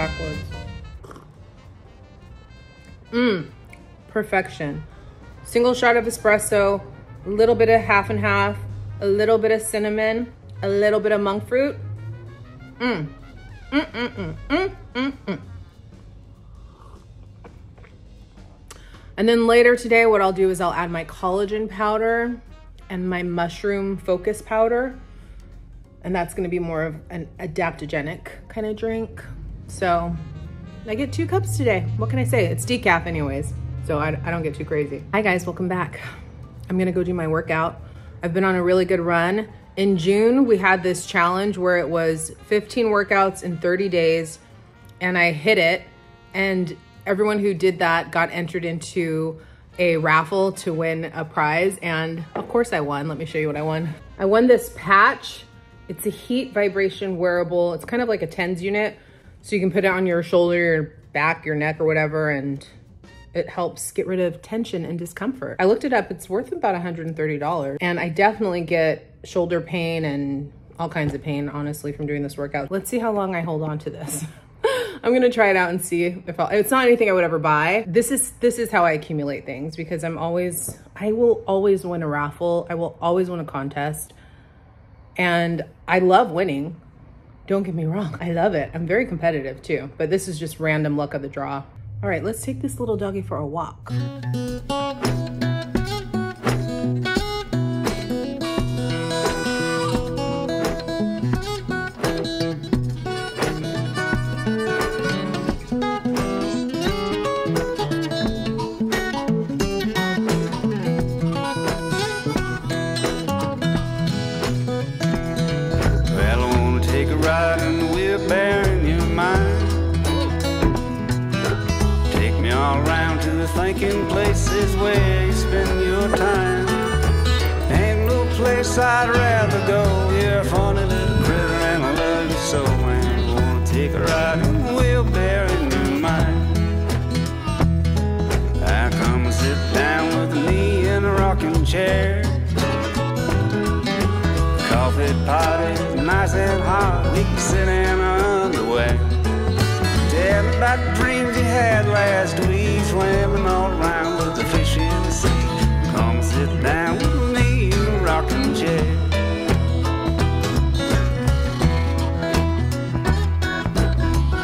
backwards. Perfection. Single shot of espresso, a little bit of half and half, a little bit of cinnamon, a little bit of monk fruit. And then later today, what I'll do is I'll add my collagen powder and my mushroom focus powder. And that's gonna be more of an adaptogenic kind of drink. So I get 2 cups today. What can I say? It's decaf anyways, so I don't get too crazy. Hi guys, welcome back. I'm gonna go do my workout. I've been on a really good run. In June, we had this challenge where it was 15 workouts in 30 days, and I hit it. And everyone who did that got entered into a raffle to win a prize. And of course I won. Let me show you what I won. I won this patch. It's a heat vibration wearable. It's kind of like a TENS unit. So you can put it on your shoulder, your back, your neck or whatever. And it helps get rid of tension and discomfort. I looked it up. It's worth about $130. And I definitely get shoulder pain and all kinds of pain, honestly, from doing this workout. Let's see how long I hold on to this. I'm gonna try it out and see if it's not anything I would ever buy. This is how I accumulate things, because I will always win a raffle. I will always win a contest. And I love winning. Don't get me wrong, I love it. I'm very competitive too, but this is just random luck of the draw. All right, let's take this little doggy for a walk. Thinking places where you spend your time. Ain't no place I'd rather go. You're a funny little critter and I love you so. And I wanna take a ride in the wheelbarrow in your mind. I come and sit down with me in a rocking chair. Coffee pot is nice and hot. We can sit in our underwear. Tell me about the dreams you had last week, swimming all around with the fish in the sea. Come sit down with me in a rocking chair.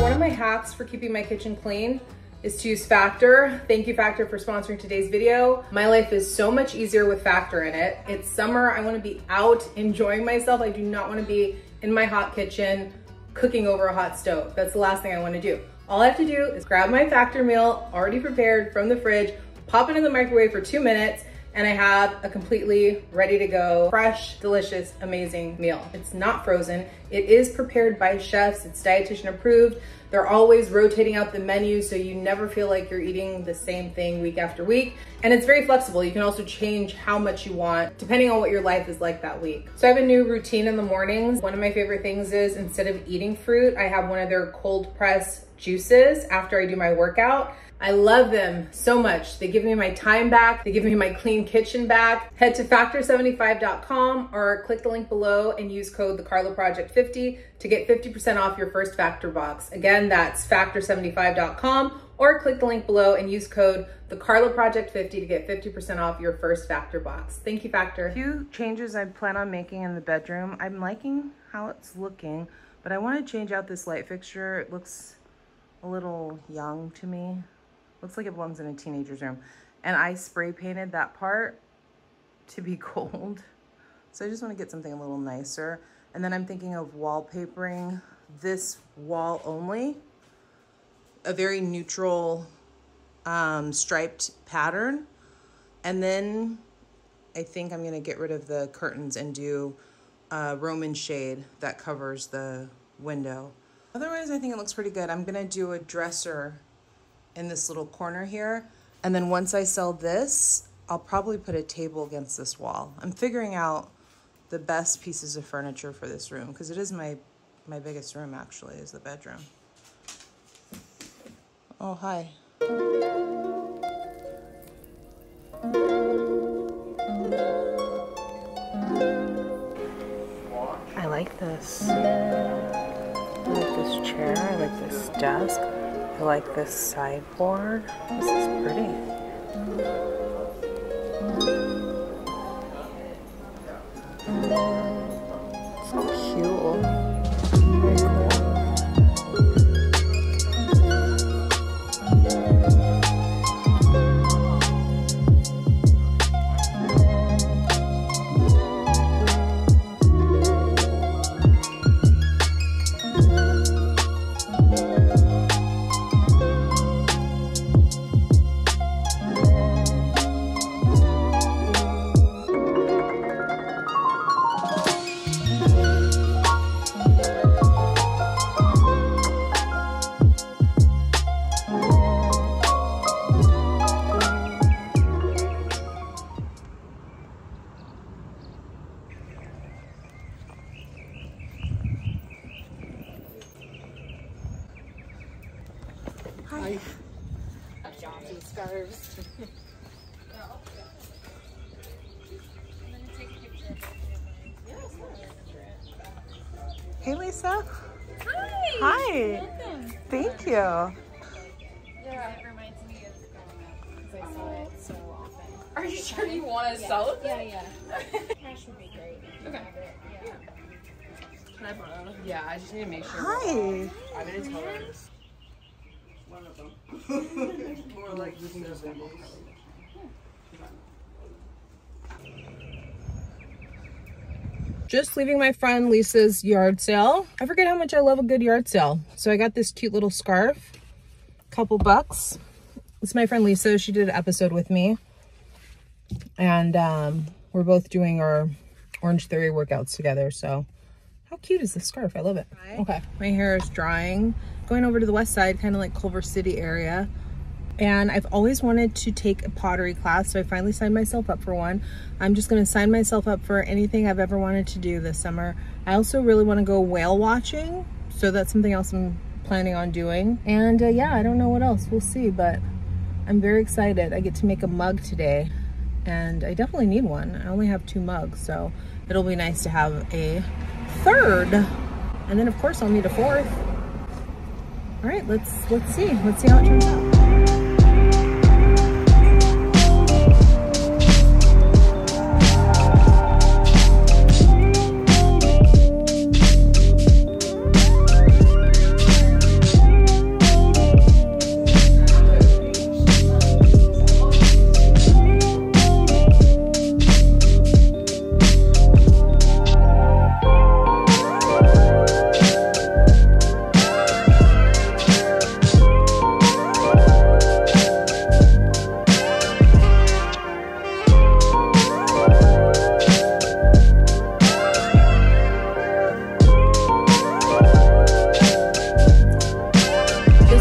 One of my hacks for keeping my kitchen clean is to use Factor. Thank you, Factor, for sponsoring today's video. My life is so much easier with Factor in it. It's summer, I wanna be out enjoying myself. I do not wanna be in my hot kitchen cooking over a hot stove. That's the last thing I wanna do. All I have to do is grab my Factor meal already prepared from the fridge, pop it in the microwave for 2 minutes, and I have a completely ready to go, fresh, delicious, amazing meal. It's not frozen. It is prepared by chefs. It's dietitian approved. They're always rotating out the menu so you never feel like you're eating the same thing week after week. And it's very flexible. You can also change how much you want depending on what your life is like that week. So I have a new routine in the mornings. One of my favorite things is, instead of eating fruit, I have one of their cold press juices after I do my workout. I love them so much. They give me my time back. They give me my clean kitchen back. Head to factor75.com or click the link below and use code thecarlaproject50 to get 50% off your first Factor box. Again, that's factor75.com or click the link below and use code thecarlaproject50 to get 50% off your first Factor box. Thank you, Factor. A few changes I plan on making in the bedroom. I'm liking how it's looking, but I want to change out this light fixture. It looks a little young to me. Looks like it belongs in a teenager's room. And I spray painted that part to be gold. So I just want to get something a little nicer. And then I'm thinking of wallpapering this wall only. A very neutral striped pattern. And then I think I'm going to get rid of the curtains and do a Roman shade that covers the window. Otherwise, I think it looks pretty good. I'm going to do a dresser in this little corner here. And then once I sell this, I'll probably put a table against this wall. I'm figuring out the best pieces of furniture for this room because it is my biggest room actually, is the bedroom. Oh, hi. I like this. I like this chair. I like this desk. I like this sideboard. This is pretty. So cute. Very cool. Hi. Johnson scarves. Hey, Lisa. Hi. Hi. Welcome. Thank you. Yeah, it reminds me of growing up because I saw it so often. Are you sure you want to sell it? Yeah. Cash would be great. Okay. Yeah. Can I borrow? Yeah, I just need to make sure. Hi. I'm gonna tell her this. One of them. Or like we can just sample. Just leaving my friend Lisa's yard sale. I forget how much I love a good yard sale. So I got this cute little scarf, couple bucks. It's my friend Lisa. She did an episode with me. And we're both doing our Orange Theory workouts together. So how cute is this scarf? I love it. Okay, my hair is drying. Going over to the west side, kind of like Culver City area. And I've always wanted to take a pottery class, so I finally signed myself up for one. I'm just gonna sign myself up for anything I've ever wanted to do this summer. I also really wanna go whale watching, so that's something else I'm planning on doing. And yeah, I don't know what else, we'll see, but I'm very excited. I get to make a mug today, and I definitely need one. I only have 2 mugs, so it'll be nice to have a 3rd. And then of course I'll need a 4th. All right, let's see how it turns out.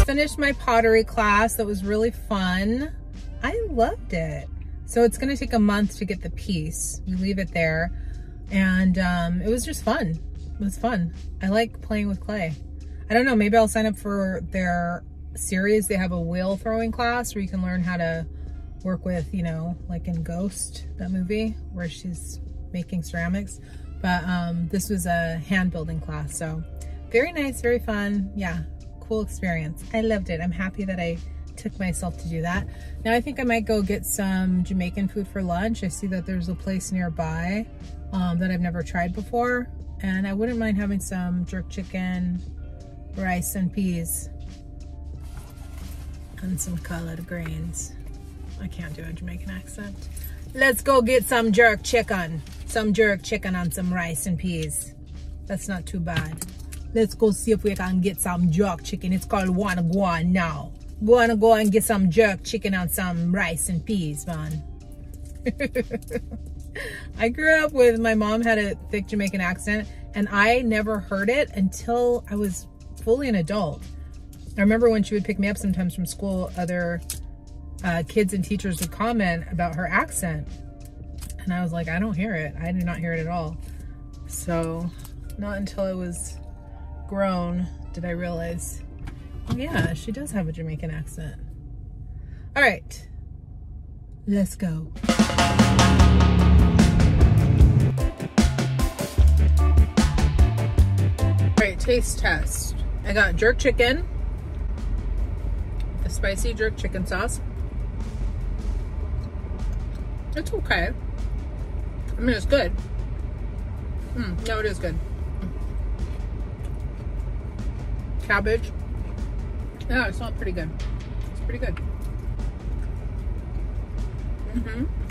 Finished my pottery class. That was really fun. I loved it. So it's gonna take a month to get the piece. We leave it there, and it was just fun. It was fun. I like playing with clay. I don't know, maybe I'll sign up for their series. They have a wheel throwing class where you can learn how to work with, you know, like in Ghost, that movie where she's making ceramics. But this was a hand building class, so very nice, very fun. Yeah. Cool experience. I loved it. I'm happy that I took myself to do that. Now I think I might go get some Jamaican food for lunch. I see that there's a place nearby that I've never tried before, and I wouldn't mind having some jerk chicken, rice and peas, and some collard greens. I can't do a Jamaican accent. Let's go get some jerk chicken. Some jerk chicken and some rice and peas. That's not too bad. Let's go see if we can get some jerk chicken. It's called Wanna Go On now. Wanna go and get some jerk chicken and some rice and peas, man. I grew up with, my mom had a thick Jamaican accent, and I never heard it until I was fully an adult. I remember when she would pick me up sometimes from school, other kids and teachers would comment about her accent. And I was like, I don't hear it. I do not hear it at all. So not until I was grown did I realize, oh yeah, she does have a Jamaican accent. All right, let's go. All right, taste test. I got jerk chicken, the spicy jerk chicken sauce. It's okay. I mean, it's good. No, it is good. Cabbage. Yeah, it's not pretty good. It's pretty good.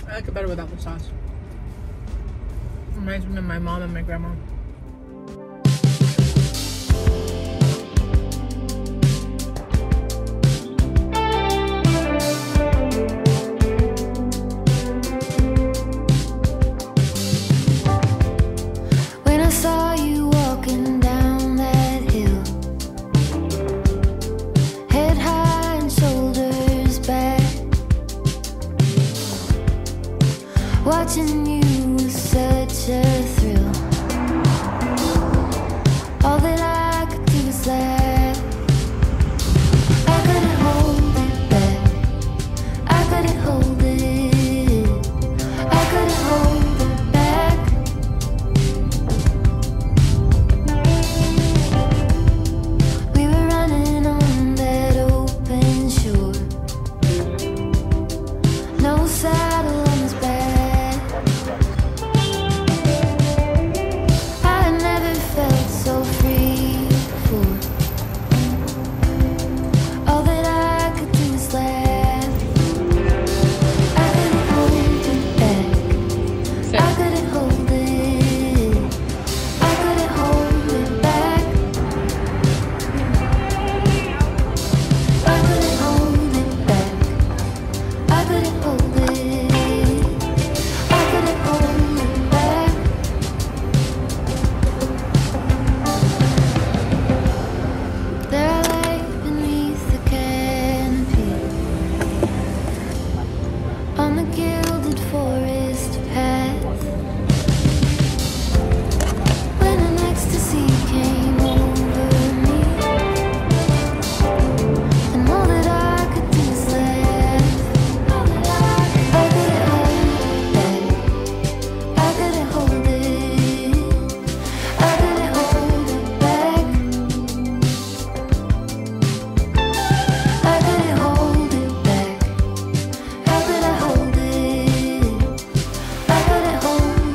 I like it better without the sauce. Reminds me of my mom and my grandma.